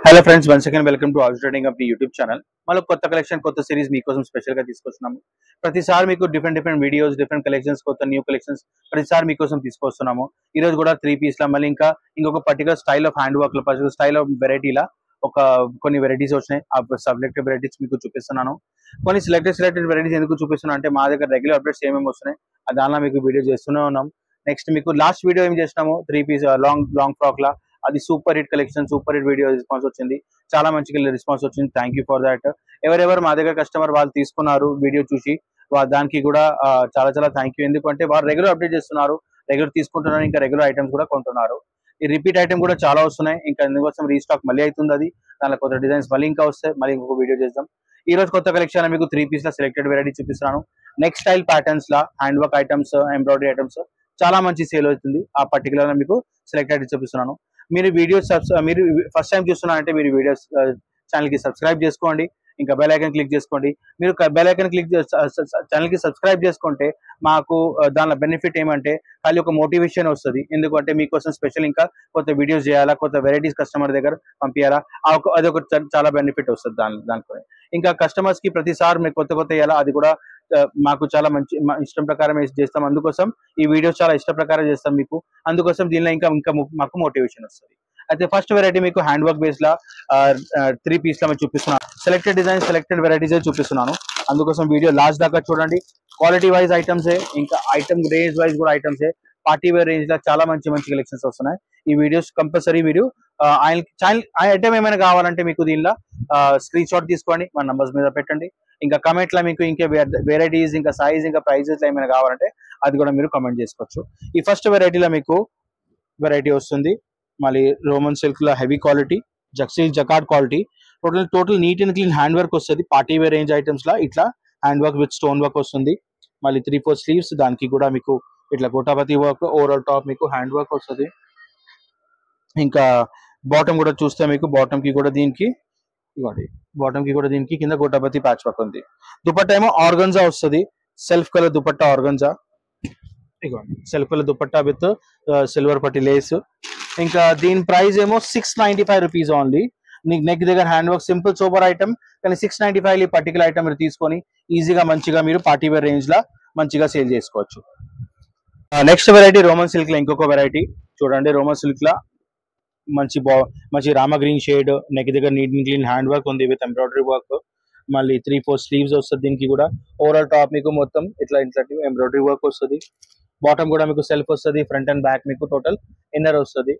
Hello friends, once again welcome to all trading up YouTube channel. మళ్ళీ కొత్త collection, కొత్త series మీకోసం special గా తీసుకొస్తున్నాము. ప్రతిసారి మీకు డిఫరెంట్ వీడియోస్, డిఫరెంట్ కలెక్షన్స్, కొత్త న్యూ కలెక్షన్స్ ప్రతిసారి మీకోసం తీసుకొస్తున్నాము. ఈ రోజు కూడా 3 పీస్ లా మళ్ళీ ఇంకొక particular style of hand work లో, పర్టికులర్ స్టైల్ ఆఫ్ వెరైటీలా కొన్ని వెరైటీస్ వచ్చినాయి. ఆ సెలెక్టెడ్ వెరైటీస్ మీకు చూపిస్తున్నాను. కొన్ని సెలెక్టెడ్ వెరైటీస్ ఎందుకు చూపిస్తున్నా అంటే మా దగ్గర రెగ్యులర్ అప్డేట్స్ ఏమేమి వస్తున్నాయి దానిలో మీకు వీడియో చేస్తూనే ఉన్నాం. నెక్స్ట్ మీకు లాస్ట్ వీడియో ఏం చేసినాము, 3 పీస్ లాంగ్ ఫ్రాక్ లా, అది super hit collection, super hit video response వచ్చింది. చాలా మంచిగా రెస్పాన్స్ వచ్చింది. Thank you for that. ఎవరెవరు మా దగ్గర కస్టమర్ వాళ్ళు తీసుకున్నారు వీడియో చూసి, దానికి కూడా చాలా థ్యాంక్ యూ. ఎందుకంటే వారు రెగ్యులర్ అప్డేట్ చేస్తున్నారు, రెగ్యులర్ తీసుకుంటున్నారు, ఇంకా రెగ్యులర్ ఐటమ్స్ కూడా కొంటున్నారు. ఈ రిపీట్ ఐటమ్ కూడా చాలా వస్తున్నాయి. ఇంకా అందుకోసం రీస్టాక్ మళ్ళీ అవుతుంది. అది దానిలో కొత్త డిజైన్స్ మళ్ళీ ఇంకా వస్తాయి. మళ్ళీ ఇంకొక వీడియో చేద్దాం. ఈ రోజు కొత్త కలెక్షన్ మీకు 3 పీస్ లా సెలెక్టెడ్ వెరైటీ చూపిస్తున్నాను. నెక్స్ట్ స్టైల్ ప్యాటర్న్స్ లా hand work items, embroidery items చాలా మంచి సేల్ అవుతుంది. ఆ పర్టికులర్ మీకు సెలెక్టెడ్ చూపిస్తున్నాను. మీరు మీరు ఫస్ట్ టైం చూస్తున్నారంటే మీరు వీడియోస్ ఛానల్ కి సబ్స్క్రైబ్ చేసుకోండి. ఇంకా బెల్ ఐకాన్ క్లిక్ చేసుకోండి. మీరు బెల్ ఐకాన్ క్లిక్ ఛానల్ కి సబ్స్క్రైబ్ చేసుకుంటే మాకు దానిలో బెనిఫిట్ ఏమంటే ఖాళీ ఒక మోటివేషన్ వస్తుంది. ఎందుకంటే మీకోసం స్పెషల్ ఇంకా కొత్త వీడియోస్ చేయాలా, కొత్త వెరైటీస్ కస్టమర్ దగ్గర పంపించాలా, అదొక చాలా బెనిఫిట్ వస్తుంది దానితో. ఇంకా కస్టమర్స్ కి ప్రతిసారి మీరు కొత్త చేయాలా, అది కూడా మాకు చాలా మంచి ఇష్టం ప్రకారం చేస్తాం. అందుకోసం ఈ వీడియోస్ చాలా ఇష్ట ప్రకారం చేస్తాం మీకు. అందుకోసం దీనిలో ఇంకా మాకు మోటివేషన్ వస్తుంది. అయితే ఫస్ట్ వెరైటీ మీకు హ్యాండ్ వర్క్ బేస్ లా 3 పీస్ లా చూపిస్తున్నాను. సెలెక్టెడ్ డిజైన్, సెలెక్టెడ్ వెరైటీస్ చూపిస్తున్నాను. అందుకోసం వీడియో లాస్ట్ దాకా చూడండి. క్వాలిటీ వైజ్ ఐటమ్స్, ఇంకా ఐటమ్ రేంజ్ వైజ్ కూడా ఐటమ్స్, పార్టీ వేర్ రేంజ్ లో చాలా మంచి కలెక్షన్స్ వస్తున్నాయి. ఈ వీడియోస్ కంపల్సరీ మీరు ఐటమ్ ఏమైనా కావాలంటే మీకు దీనిలో స్క్రీన్ షాట్ తీసుకోండి, మన నంబర్స్ మీద పెట్టండి. ఇంకా కమెంట్ లో మీకు ఇంకా వెరైటీస్, ఇంకా సైజ్, ఇంకా ప్రైజెస్ ఏమైనా కావాలంటే అది కూడా మీరు కమెంట్ చేసుకోవచ్చు. ఈ ఫస్ట్ వెరైటీలో మీకు వెరైటీ వస్తుంది మళ్ళీ రోమన్ సిల్క్ లో heavy quality, jacquard quality, total neat and clean hand work వస్తుంది. పార్టీ వేర్ రేంజ్ ఐటమ్స్ లా ఇట్లా hand work with stone work వస్తుంది. మళ్ళీ 3/4 స్లీవ్స్, దానికి కూడా మీకు ఇట్లా గోటాపతి వర్క్, ఓవరాల్ టాప్ మీకు హ్యాండ్ వర్క్ వస్తుంది. ఇంకా బాటమ్ కూడా చూస్తే మీకు బాటమ్ కి కూడా దీనికి కింద గోటాపతి ప్యాచ్ వర్క్ ఉంది. దుపట్టా ఏమో ఆర్గన్జా వస్తుంది, self colour dupatta organza. Self colour dupatta with silver పట్టి లేస్. ఇంకా దీని ప్రైస్ ఏమో 695 రూపీస్ ఓన్లీ. నీకు నెక్ దగ్గర hand work simple super item, కానీ 695 ఈ పర్టికులర్ ఐటమ్ మీరు తీసుకొని ఈజీగా మంచిగా మీరు పార్టీ వేర్ రేంజ్ లా మంచిగా సేల్ చేసుకోవచ్చు. నెక్స్ట్ వెరైటీ రోమన్ సిల్క్ లో ఇంకొక వెరైటీ చూడండి. రోమన్ సిల్క్ లా మంచి రామా గ్రీన్ షేడ్, నెక్ దగ్గర neat and clean hand work ఉంది విత్ ఎంబ్రాయిడరీ వర్క్. మళ్ళీ 3/4 స్లీవ్స్ వస్తుంది. దీనికి కూడా ఓవరాల్ టాప్ మీకు మొత్తం ఇట్లా ఎంబ్రాయిడరీ వర్క్ వస్తుంది. బాటమ్ కూడా మీకు సెల్ఫ్ వస్తుంది, ఫ్రంట్ అండ్ బ్యాక్ మీకు టోటల్ ఇన్నర్ వస్తుంది.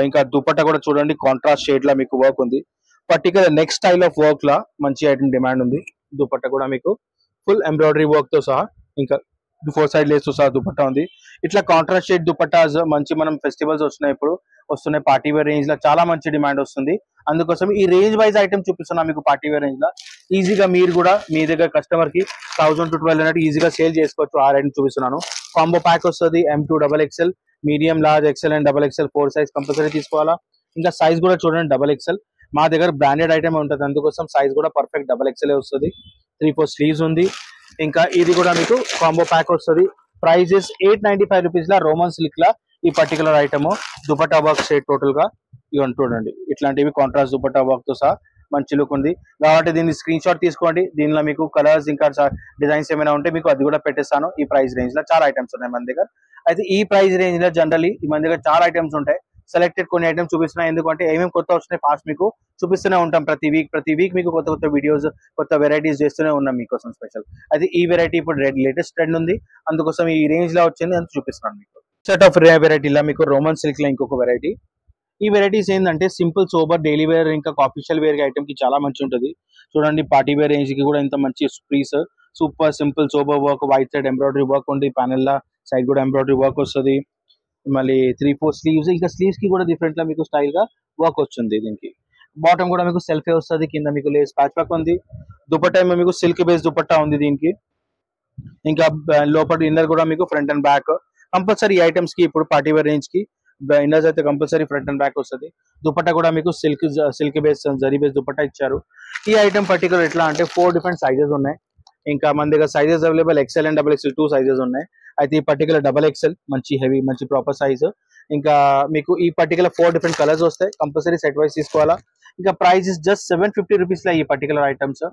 ఇంకా దుపట్టా కూడా చూడండి, కాంట్రాస్ట్ షేడ్ లా మీకు వర్క్ ఉంది. Particular next style of work లా మంచి ఐటమ్ డిమాండ్ ఉంది. దుపట్టా కూడా మీకు ఫుల్ ఎంబ్రాయిడరీ వర్క్ తో సహా, ఇంకా 4 సైడ్ లేస్ తో సహా దుపట్టా ఉంది. ఇట్లా కాంట్రాస్ట్ షేడ్ దుపట్టాస్ మనం ఫెస్టివల్స్ వస్తున్నాయి పార్టీ వేర్ రేంజ్ లో చాలా మంచి డిమాండ్ వస్తుంది. అందుకోసం ఈ రేంజ్ వైజ్ ఐటమ్ చూపిస్తున్నా మీకు పార్టీ వేర్ రేంజ్ లో. ఈజీగా మీరు కూడా మీ దగ్గర కస్టమర్ కి 1000 to 1200 ఈజీగా సేల్ చేసుకోవచ్చు. ఆ ఐటమ్ చూపిస్తున్నాను. కాంబో ప్యాక్ వస్తుంది, M2 XXL, medium, large, XL and XXL 4 size compulsory తీసుకోవాలా. ఇంకా సైజ్ కూడా చూడండి XXL. మా దగ్గర బ్రాండెడ్ ఐటమ్ ఉంటుంది, అందుకోసం సైజ్ కూడా పర్ఫెక్ట్ XXL వస్తుంది. 3/4 స్లీవ్స్ ఉంది. ఇంకా ఇది కూడా మీకు కాంబో ప్యాక్ వస్తుంది. ప్రైజెస్ 895 రూపీస్ లా రోమన్ సిల్క్ లా ఈ particular item. Dupatta work shade total గా ఇవన్నీ చూడండి. ఇట్లాంటివి కాంట్రాస్ట్ దుపట్టా వర్క్ తో సహా మంచి లుక్ ఉంది. కాబట్టి దీన్ని స్క్రీన్ షాట్ తీసుకోండి. దీనిలో మీకు కలర్స్, ఇంకా డిజైన్స్ ఏమైనా ఉంటే మీకు అది కూడా పెట్టేస్తాను. ఈ ప్రైస్ రేంజ్ లో చాలా ఐటమ్స్ ఉన్నాయి మన దగ్గర. అయితే ఈ ప్రైస్ రేంజ్ లో జనరల్లీ మన దగ్గర చాలా ఐటమ్స్ ఉంటాయి. సెలెక్టెడ్ కొన్ని ఐటమ్స్ చూపిస్తున్నాయి, ఎందుకంటే ఏమేమి కొత్త వస్తున్నాయి ఫాస్ట్ మీకు చూపిస్తూనే ఉంటాం. ప్రతి వీక్ మీకు కొత్త వీడియోస్, కొత్త వెరైటీస్ చేస్తూనే ఉన్నాం మీకోసం స్పెషల్. అయితే ఈ వెరైటీ ఇప్పుడు లేటెస్ట్ ట్రెండ్ ఉంది, అందుకోసం ఈ రేంజ్ లో వచ్చింది అని చూపిస్తున్నాను మీకు. సెట్ ఆఫ్ వెరైటీలా మీకు రోమన్ సిల్క్ లో ఇంకొక వెరైటీ. ఈ వెరైటీస్ ఏంటంటే సింపుల్ సోబర్ డైలీ వేర్, ఇంకా ఆఫీషియల్ వేర్ ఐటమ్ కి చాలా మంచి ఉంటుంది. చూడండి పార్టీ వేర్ రేంజ్ కి కూడా ఇంత మంచి piece, super simple sober work, white side embroidery work ఉంది. ప్యానెల్ లా సైడ్ కూడా ఎంబ్రాయిడరీ వర్క్ వస్తుంది. మళ్ళీ 3/4 స్లీవ్స్, ఇంకా స్లీవ్స్ కి కూడా డిఫరెంట్ లా మీకు స్టైల్ గా వర్క్ వచ్చింది. దీనికి బాటమ్ కూడా మీకు సెల్ఫే వస్తుంది, కింద మీకు లేస్ ప్యాచ్ వర్క్ ఉంది. దుపట్టా ఏమో మీకు సిల్క్ బేస్ దుపట్టా ఉంది దీనికి. ఇంకా లోపల ఇన్నర్ కూడా మీకు front and back compulsory items కి. ఇప్పుడు పార్టీ వేర్ రేంజ్ కి ఇన్నర్స్ అయితే కంపల్సరీ ఫ్రంట్ అండ్ బ్యాక్ వస్తుంది. దుపట్టా కూడా మీకు silk base, zari base dupatta ఇచ్చారు. ఈ ఐటమ్ పర్టికులర్ ఎట్లా అంటే 4 డిఫరెంట్ సైజెస్ ఉన్నాయి. ఇంకా మన దగ్గర sizes available XL and XXL 2 sizes ఉన్నాయి. అయితే ఈ పర్టికులర్ XXL మంచి హెవీ, మంచి ప్రాపర్ సైజ్. ఇంకా మీకు ఈ పర్టికులర్ 4 డిఫరెంట్ కలర్స్ వస్తాయి. కంపల్సరీ సెట్ వైజ్ తీసుకోవాలా. ఇంకా ప్రైస్ ఇస్ జస్ట్ 750 రూపీస్ లా ఈ పర్టికులర్ ఐటమ్స్.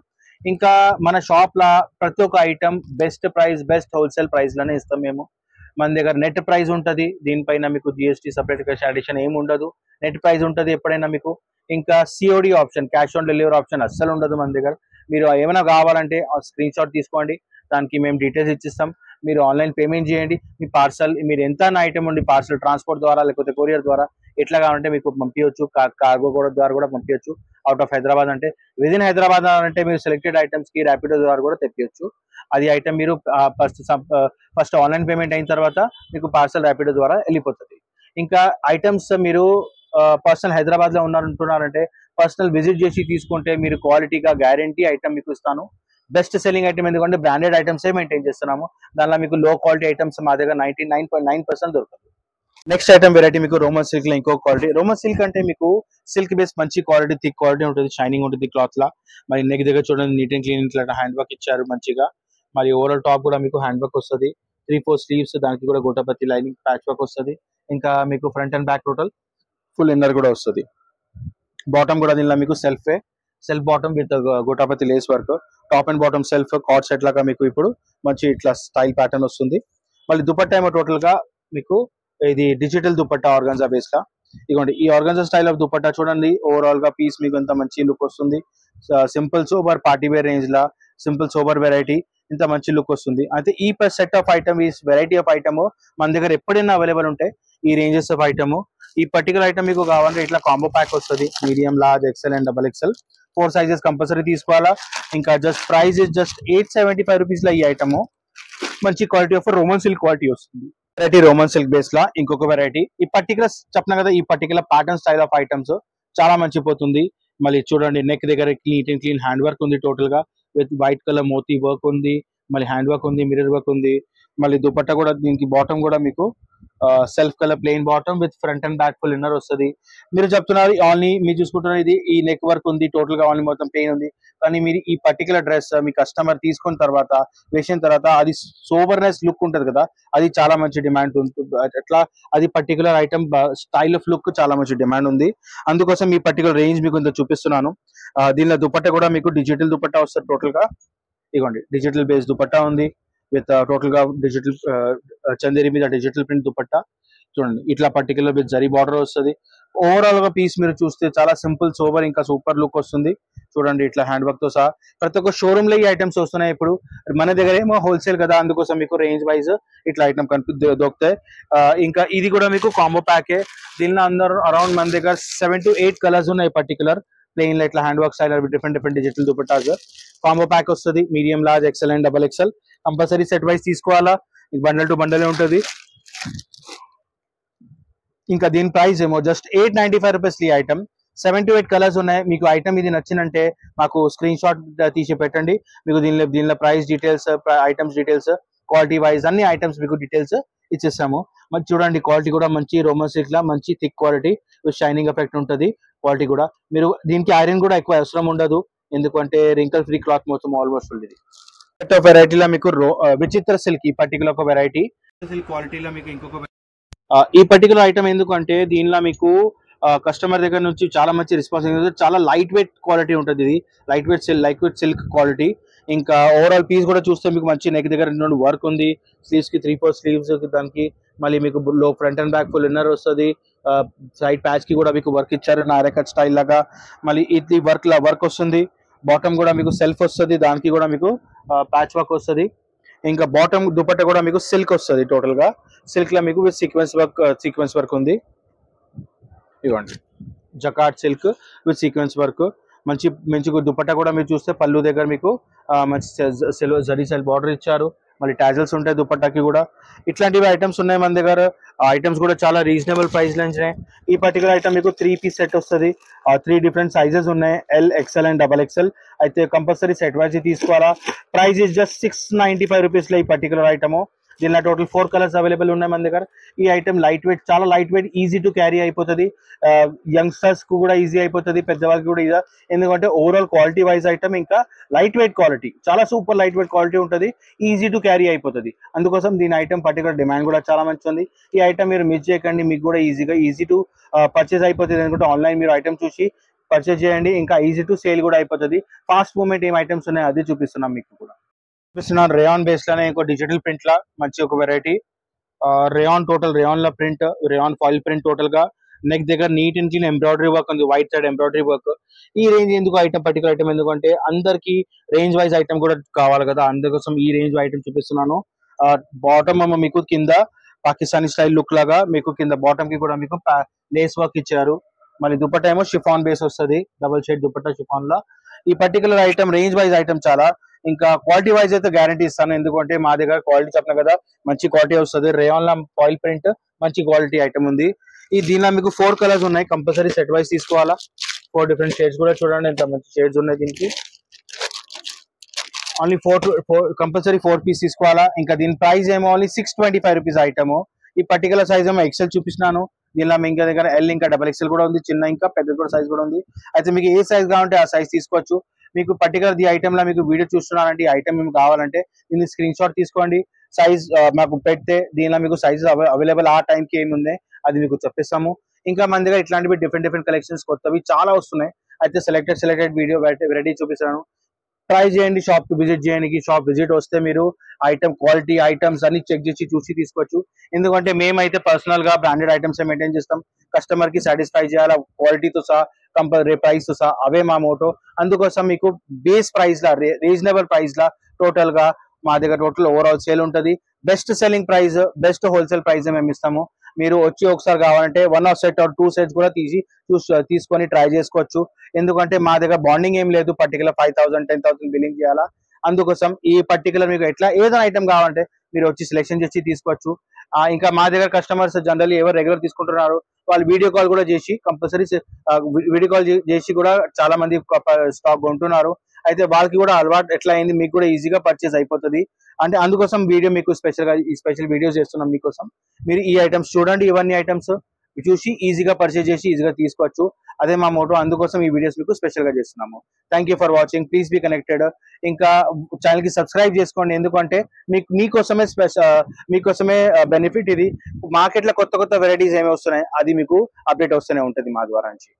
ఇంకా మన షాప్ లా ప్రతి ఒక్క item best price, best wholesale price లోనే ఇస్తాం మేము. మన దగ్గర నెట్ ప్రైస్ ఉంటుంది, దీనిపైన మీకు జిఎస్టీ సపరేట్ అడిషన్ ఏమి ఉండదు, నెట్ ప్రైస్ ఉంటుంది ఎప్పుడైనా మీకు. ఇంకా COD option, cash on delivery option అస్సలు ఉండదు మన దగ్గర. మీరు ఏమైనా కావాలంటే ఆ స్క్రీన్ షాట్ తీసుకోండి, దానికి మేము డీటెయిల్స్ ఇచ్చిస్తాం. మీరు ఆన్లైన్ పేమెంట్ చేయండి, మీ పార్సల్ మీరు ఎంత ఐటమ్ ఉండి పార్సల్ ట్రాన్స్పోర్ట్ ద్వారా లేకపోతే కొరియర్ ద్వారా ఎట్లా కావాలంటే మీకు పంపించవచ్చు. కార్గో కూడా ద్వారా కూడా పంపించవచ్చు. అవుట్ ఆఫ్ హైదరాబాద్ అంటే, విదిన్ హైదరాబాద్ అంటే మీరు సెలెక్టెడ్ ఐటమ్స్ కి ర్యాపిడో ద్వారా కూడా తెప్పించవచ్చు. అది ఐటమ్ మీరు ఫస్ట్ ఆన్లైన్ పేమెంట్ అయిన తర్వాత మీకు పార్సల్ ర్యాపిడో ద్వారా వెళ్ళిపోతుంది. ఇంకా ఐటమ్స్ మీరు పర్సనల్ హైదరాబాద్ లో ఉన్నారంటున్నారంటే పర్సనల్ విజిట్ చేసి తీసుకుంటే మీరు క్వాలిటీగా గ్యారంటీ ఐటమ్ మీకు ఇస్తాను. బెస్ట్ సెల్లింగ్ ఐటమ్ ఎందుకంటే బ్రాండెడ్ ఐటమ్స్ మెయింటైన్ చేస్తున్నాము. దానిలో మీకు లో క్వాలిటీ ఐటమ్స్ మా దగ్గర 99.9% దొరుకుతుంది. నెక్స్ట్ ఐటమ్ వెరైటీ మీకు రోమన్ సిల్క్ లో ఇంకో క్వాలిటీ. రోమన్ సిల్క్ అంటే మీకు సిల్క్ బేస్ మంచి క్వాలిటీ, థిక్ క్వాలిటీ ఉంటుంది, షైనింగ్ ఉంటుంది క్లాత్ లా. మరి నెక్ దగ్గర చూడండి నీట్ అండ్ క్లీన్ ఇట్లా హ్యాండ్ వర్క్ ఇచ్చారు మంచిగా. మరి ఓవరాల్ టాప్ కూడా మీకు హ్యాండ్ వర్క్ వస్తుంది, 3-4 స్లీవ్స్, దానికి కూడా గోటాపత్తి లైనింగ్ ప్యాచ్ వర్క్ వస్తుంది. ఇంకా మీకు front and back total full inner కూడా వస్తుంది. బాటమ్ కూడా దీనిలో మీకు సెల్ఫ్ బాటమ్ విత్ గోటాపత్తి lace work. Top and bottom self cord set లాగా మీకు ఇప్పుడు మంచి ఇట్లా స్టైల్ ప్యాటర్న్ వస్తుంది. మళ్ళీ దుపట్టా ఏమో టోటల్ గా మీకు ఇది డిజిటల్ దుపట్టా ఆర్గాన్జా బేస్ లా. ఇదిగోండి ఈ ఆర్గాన్జా స్టైల్ ఆఫ్ దుపట్టా చూడండి, ఓవరాల్ గా పీస్ మీకు అంత మంచి లుక్ వస్తుంది. Simple sober party wear range లా, సింపుల్ సోబర్ వెరైటీ ఇంత మంచి లుక్ వస్తుంది. అయితే ఈ సెట్ ఆఫ్ ఐటమ్, ఈ వెరైటీ ఆఫ్ ఐటమ్ మన దగ్గర ఎప్పుడైనా అవైలబుల్ ఉంటాయి. ఈ రేంజెస్ ఆఫ్ ఐటమ్, ఈ పర్టికులర్ ఐటమ్ మీకు కావాలంటే ఇట్లా కాంబో ప్యాక్ వస్తుంది, medium, large, XL and double XL 4 sizes compulsory తీసుకోవాలా. ఇంకా just price is just 875 rupees లా ఈ ఐటమ్. మంచి quality of Roman silk quality వస్తుంది. వెరైటీ రోమన్ సిల్క్ బేస్ లా ఇంకొక వెరైటీ. ఈ పర్టికులర్ చెప్పిన కదా, ఈ particular pattern style of items చాలా మంచిపోతుంది. మళ్ళీ చూడండి నెక్ దగ్గర neat and clean hand work ఉంది టోటల్ గా, విత్ వైట్ కలర్ మోతీ వర్క్ ఉంది, మళ్ళీ హ్యాండ్ వర్క్ ఉంది, మిర్రర్ వర్క్ ఉంది. మళ్ళీ దుపట్టా కూడా దీనికి బాటమ్ కూడా మీకు self colour plain bottom with front and back full inner వస్తుంది. మీరు చెప్తున్నారు ఓన్లీ, మీరు చూసుకుంటున్నారు ఇది ఈ నెక్ వర్క్ ఉంది టోటల్ గా, ఓన్లీ మొత్తం ప్లెయిన్ ఉంది. కానీ మీరు ఈ పర్టికులర్ డ్రెస్ మీ కస్టమర్ తీసుకున్న తర్వాత, వేసిన తర్వాత అది సోబర్నెస్ లుక్ ఉంటుంది కదా, అది చాలా మంచి డిమాండ్ ఉంటుంది. అట్లా అది particular item style of look చాలా మంచి డిమాండ్ ఉంది. అందుకోసం ఈ పర్టికులర్ రేంజ్ మీకు ఇంత చూపిస్తున్నాను. దీనిలో దుపట్టా కూడా మీకు డిజిటల్ దుపట్టా వస్తుంది టోటల్ గా. ఇగోండి డిజిటల్ బేస్ దుపట్టా ఉంది విత్ టోటల్ గా డిజిటల్ చందేరి మీద డిజిటల్ ప్రింట్ దుపట్టా. చూడండి ఇట్లా పర్టికులర్ విత్ జరీ బార్డర్ వస్తుంది. ఓవరాల్ గా పీస్ మీరు చూస్తే చాలా సింపుల్ సోబర్ ఇంకా సూపర్ లుక్ వస్తుంది. చూడండి ఇట్లా హ్యాండ్ వర్క్ తో సహా ప్రతి ఒక్క షోరూమ్ లో ఈ ఐటమ్స్ వస్తున్నాయి. ఇప్పుడు మన దగ్గర ఏమో హోల్సేల్ కదా, అందుకోసం మీకు రేంజ్ వైజ్ ఇట్లా ఐటమ్ దొరుకుతాయి. ఇంకా ఇది కూడా మీకు కాంబో ప్యాకే. దీనిలో అందరూ అరౌండ్ మన దగ్గర 7 to 8 కలర్స్ ఉన్నాయి. పర్టికులర్ ప్లెయిన్ లో ఇట్లా hand work style different digital dupattas combo pack వస్తుంది. Medium, large, XL and double XL compulsory set wise తీసుకోవాలా. బండల్ టు బండలే ఉంటుంది. ఇంకా దీని ప్రైస్ ఏమో జస్ట్ 895 రూపీస్ ఈ ఐటమ్. 7 to 8 కలర్స్ ఉన్నాయి. మీకు ఐటమ్ ఇది నచ్చినంటే మాకు స్క్రీన్ షాట్ తీసి పెట్టండి. మీకు దీనిలో price details, items details, quality wise అన్ని ఐటమ్స్ మీకు డీటెయిల్స్ ఇచ్చేస్తాము. మరి చూడండి క్వాలిటీ కూడా మంచి రోమన్ సిల్క్ లా మంచి thick quality with shining effect ఉంటుంది. క్వాలిటీ కూడా మీరు దీనికి ఐరన్ కూడా ఎక్కువ అవసరం ఉండదు, ఎందుకంటే రింకల్ ఫ్రీ క్లాత్ మొత్తం ఆల్మోస్ట్ ఉంటుంది. వెరైటీలో మీకు విచిత్ర సిల్క్, ఈ పర్టికులర్ ఒక వెరైటీ సిల్క్ క్వాలిటీలో మీకు ఇంకొక ఈ పర్టికులర్ ఐటమ్ ఎందుకంటే దీనిలో మీకు కస్టమర్ దగ్గర నుంచి చాలా మంచి రెస్పాన్స్, చాలా లైట్ వెయిట్ క్వాలిటీ ఉంటుంది. ఇది లైట్ వెయిట్ సిల్క్ క్వాలిటీ. ఇంకా ఓవరాల్ పీస్ కూడా చూస్తే మీకు మంచి నెక్ దగ్గర వర్క్ ఉంది, స్లీవ్స్ కి 3-4 స్లీవ్స్ దానికి. మళ్ళీ మీకు లో front and back full inner వస్తుంది. సైడ్ ప్యాచ్ కి కూడా మీకు వర్క్ ఇచ్చారు నారకట్ స్టైల్ లాగా. మళ్ళీ ఇది వర్క్ వస్తుంది. బాటమ్ కూడా మీకు సెల్ఫ్ వస్తుంది, దానికి కూడా మీకు ప్యాచ్ వర్క్ వస్తుంది. ఇంకా బాటమ్ దుపట్టా కూడా మీకు సిల్క్ వస్తుంది. టోటల్ గా సిల్క్ లో మీకు విత్ సీక్వెన్స్ వర్క్ ఉంది. ఇవ్వండి జకాట్ సిల్క్ విత్ సీక్వెన్స్ వర్క్. మంచి దుపట్టా కూడా మీరు చూస్తే పళ్ళు దగ్గర మీకు మంచి జరీ సెల్ బార్డర్ ఇచ్చారు. మళ్ళీ టాజల్స్ ఉంటాయి దుపట్టాకి కూడా. ఇట్లాంటివి ఐటమ్స్ ఉన్నాయి మన దగ్గర. ఐటమ్స్ కూడా చాలా రీజనబుల్ ప్రైస్ లో ఉన్నాయి. ఈ పర్టికులర్ ఐటమ్ మీకు 3 పీస్ సెట్ వస్తుంది. 3 డిఫరెంట్ సైజెస్ ఉన్నాయి, L, XL and double XL. అయితే కంపల్సరీ సెట్ వైజ్ తీసుకోవాలా. ప్రైస్ ఇస్ జస్ట్ 695 రూపీస్ లో ఈ పర్టికులర్ ఐటమ్. దీనిలో టోటల్ 4 కలర్స్ అవైలబుల్ ఉన్నాయి మన దగ్గర. ఈ ఐటమ్ లైట్ వెయిట్, చాలా light weight, easy to carry అయిపోతుంది. యంగ్స్టర్స్ కు కూడా ఈజీ అయిపోతుంది, పెద్దవాళ్ళకి కూడా ఈజీ. ఎందుకంటే ఓవరాల్ క్వాలిటీ వైజ్ ఐటమ్, ఇంకా లైట్ వెయిట్ క్వాలిటీ, చాలా సూపర్ లైట్ వెయిట్ క్వాలిటీ ఉంటుంది, ఈజీ టు క్యారీ అయిపోతుంది. అందుకోసం దీని ఐటమ్ పర్టికులర్ డిమాండ్ కూడా చాలా మంచి ఉంది. ఈ ఐటమ్ మీరు మిస్ చేయకండి, మీకు కూడా ఈజీ టు పర్చేస్ అయిపోతుంది. ఎందుకంటే ఆన్లైన్ మీరు ఐటమ్ చూసి పర్చేజ్ చేయండి. ఇంకా ఈజీ టు సేల్ కూడా అయిపోతుంది. ఫాస్ట్ మూవ్మెంట్ ఏం ఐటమ్స్ ఉన్నాయో అది చూపిస్తున్నాం మీకు కూడా. చూపిస్తున్నాను రేయాన్ బేస్ లోనే ఇంకో డిజిటల్ ప్రింట్ లా మంచి ఒక వెరైటీ. రేయాన్ టోటల్ రేయాన్ లా print, rayon foil print total గా. నెక్ దగ్గర neat and clean embroidery work ఉంది, వైట్ సైడ్ ఎంబ్రాయిడరీ వర్క్. ఈ రేంజ్ ఎందుకు ఐటమ్, పర్టికులర్ ఐటమ్ ఎందుకంటే అందరికి రేంజ్ వైజ్ ఐటమ్ కూడా కావాలి కదా, అందుకోసం ఈ రేంజ్ ఐటమ్ చూపిస్తున్నాను. బాటమ్ ఏమో మీకు కింద పాకిస్తానీ స్టైల్ లుక్ లాగా మీకు కింద బాటమ్ కి కూడా మీకు లేస్ వర్క్ ఇచ్చారు. మళ్ళీ దుపట్టా ఏమో షిఫాన్ బేస్ వస్తుంది, డబుల్ షేడ్ దుపట్టా షిఫాన్ లా. ఈ particular item range wise item చాలా. ఇంకా క్వాలిటీ వైజ్ అయితే గ్యారంటీ ఇస్తాను, ఎందుకంటే మా దగ్గర క్వాలిటీ చెప్పిన కదా మంచి క్వాలిటీ వస్తుంది. రేయాన్ లా ఫాయిల్ ప్రింట్ మంచి క్వాలిటీ ఐటమ్ ఉంది. ఈ దీనిలో మీకు 4 కలర్స్ ఉన్నాయి, కంపల్సరీ సెట్ వైజ్ తీసుకోవాలా. 4 డిఫరెంట్ షేడ్స్ కూడా చూడండి ఎంత మంచి షేడ్స్ ఉన్నాయి దీనికి. ఓన్లీ 4 కంపల్సరీ 4 పీస్ తీసుకోవాలా. ఇంకా దీని ప్రైస్ ఏమో ఓన్లీ 625 రూపీస్ ఐటమ్. ఈ పర్టికులర్ సైజ్ ఏమో ఎక్సెల్ చూపిస్తున్నాను. దీనిలో మీ ఇంకా దగ్గర ఎల్ ఇంకా డబల్ ఎక్సెల్ కూడా ఉంది, చిన్న ఇంకా పెద్ద కూడా సైజ్ కూడా ఉంది. అయితే మీకు ఏ సైజ్ కావాలంటే ఆ సైజ్ తీసుకోవచ్చు. మీకు పర్టికులర్ ఈ ఐటమ్ లో మీకు వీడియో చూస్తున్నారంటే ఈ ఐటమ్ మీకు కావాలంటే దీన్ని స్క్రీన్ షాట్ తీసుకోండి, సైజ్ మాకు పెడితే దీనిలో మీకు సైజ్ అవైలబుల్ ఆ టైంకి ఏముంది అది మీకు చెప్పిస్తాము. ఇంకా మన దగ్గర ఇట్లాంటివి డిఫరెంట్ కలెక్షన్స్ కొత్తవి చాలా వస్తున్నాయి. అయితే సెలెక్టెడ్ వీడియో వెరైటీ చూపిస్తాను. ట్రై చేయండి, షాప్ కి విజిట్ చేయండి. షాప్ విజిట్ వస్తే మీరు ఐటమ్ క్వాలిటీ ఐటమ్స్ అన్ని చెక్ చేసి చూసి తీసుకోవచ్చు. ఎందుకంటే మేమైతే పర్సనల్ గా బ్రాండెడ్ ఐటమ్స్ మెయింటైన్ చేస్తాం. కస్టమర్ కి సాటిస్ఫై చేయాలా క్వాలిటీతో సహా, కంపల్సరీ ప్రైస్ తో సహా, అవే మా మోటో. అందుకోసం మీకు బేస్ ప్రైస్ లా రీజనబుల్ ప్రైస్ లా టోటల్ గా మా దగ్గర టోటల్ ఓవరాల్ సేల్ ఉంటుంది. Best selling price, best wholesale price మేము ఇస్తాము. మీరు వచ్చి ఒకసారి కావాలంటే 1 సెట్ ఆర్ 2 సెట్స్ కూడా తీసుకొని ట్రై చేసుకోవచ్చు. ఎందుకంటే మా దగ్గర బాండింగ్ ఏం లేదు, పర్టికులర్ 5000 10,000 బిల్లింగ్ చేయాలా. అందుకోసం ఈ పర్టికులర్ మీకు ఎట్లా ఏదైనా ఐటమ్ కావాలంటే మీరు వచ్చి సెలెక్షన్ చేసి తీసుకోవచ్చు. ఇంకా మా దగ్గర కస్టమర్స్ జనరల్లీ ఎవరు రెగ్యులర్ తీసుకుంటున్నారు వాళ్ళు వీడియో కాల్ కూడా చేసి కంపల్సరీ వీడియో కాల్ చేసి కూడా చాలా మంది స్టాక్ కొంటున్నారు. అయితే వాళ్ళకి కూడా అలవాటు ఎట్లా అయింది, మీకు కూడా ఈజీగా పర్చేస్ అయిపోతుంది. అంటే అందుకోసం వీడియో మీకు స్పెషల్ వీడియోస్ చేస్తున్నాం మీకోసం. మీరు ఈ ఐటమ్స్ చూడండి, ఇవన్నీ ఐటమ్స్ చూసి ఈజీగా పర్చేస్ చేసి ఈజీగా తీసుకోవచ్చు. అదే మా మోటో, అందుకోసం ఈ వీడియోస్ మీకు స్పెషల్ గా చేస్తున్నాము. Thank you for watching, please be connected. ఇంకా ఛానల్ కి సబ్స్క్రైబ్ చేసుకోండి, ఎందుకంటే మీకోసమే బెనిఫిట్ ఇది. మార్కెట్ లో కొత్త వెరైటీస్ ఏమి వస్తున్నాయి అది మీకు అప్డేట్ వస్తూనే ఉంటుంది మా ద్వారా నుంచి.